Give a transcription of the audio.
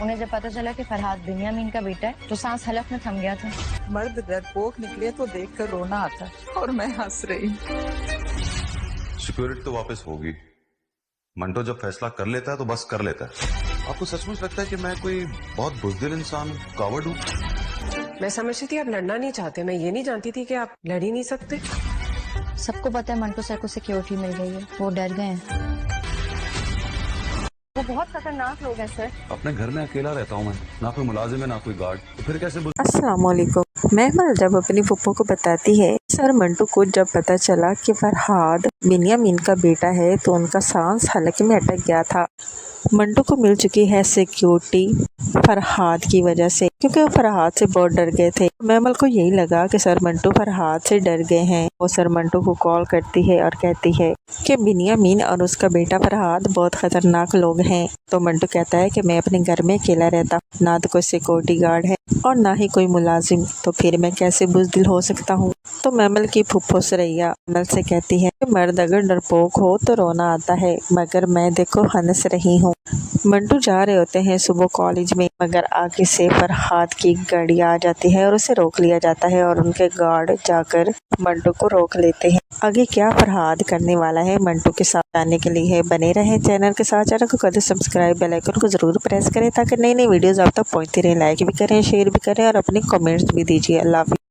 उन्हें जब पता चला कि फरहाद बिन्यामीन का बेटा है तो सांस हलक में थम गया था। मर्द डरपोक निकले तो देखकर रोना आता है और मैं हंस रही हूँ। सिक्योरिटी तो वापस होगी। मंटो जब फैसला कर लेता है तो बस कर लेता है। आपको सचमुच लगता है कि मैं कोई बहुत बुज़दिल इंसान कावर्ड हूँ? मैं समझती थी आप लड़ना नहीं चाहते, मैं ये नहीं जानती थी कि आप लड़ ही नहीं सकते। सबको पता है मंटो सर को सिक्योरिटी मिल गई है, वो डर गए हैं। वो बहुत खतरनाक लोग हैं सर। अपने घर में अकेला रहता हूँ मैं, ना कोई मुलाजिम है ना कोई गार्ड, तो फिर कैसे अस्सलाम वालेकुम। महमल जब अपनी फुप्पो को बताती है सर मंटू को जब पता चला कि फरहाद बिन्यामीन का बेटा है तो उनका सांस हलक में अटक गया था। मंटू को मिल चुकी है सिक्योरिटी फरहाद की वजह से, क्योंकि वो फरहाद से बहुत डर गए थे। महमल को यही लगा कि सर मंटू फरहाद से डर गए हैं। वो सर मंटू को कॉल करती है और कहती है कि बिन्यामीन और उसका बेटा फरहाद बहुत खतरनाक लोग हैं। तो मंटू कहता है कि मैं अपने घर में अकेला रहता, ना तो कोई सिक्योरिटी गार्ड है और ना ही कोई मुलाजिम, तो फिर मैं कैसे बुज़दिल हो सकता हूँ। तो महमल की फुप्पो सरैया महमल से कहती है कि मर्द अगर डरपोक हो तो रोना आता है, मगर मैं देखो हंस रही हूँ। मंटू जा रहे होते हैं सुबह कॉलेज में, मगर आगे से फरहाद की गाड़ी आ जाती है और उसे रोक लिया जाता है और उनके गार्ड जाकर मंटू को रोक लेते हैं। आगे क्या फरहाद करने वाला है मंटू के साथ जानने के लिए बने रहे चैनल के साथ। चैनल को कभी सब्सक्राइब, बेल आइकन को जरूर प्रेस करें ताकि नई नई वीडियोस आप तक पहुंचती रहे। लाइक भी करें, शेयर भी करें और अपने कमेंट्स भी दीजिए। अल्लाह हाफ़िज़।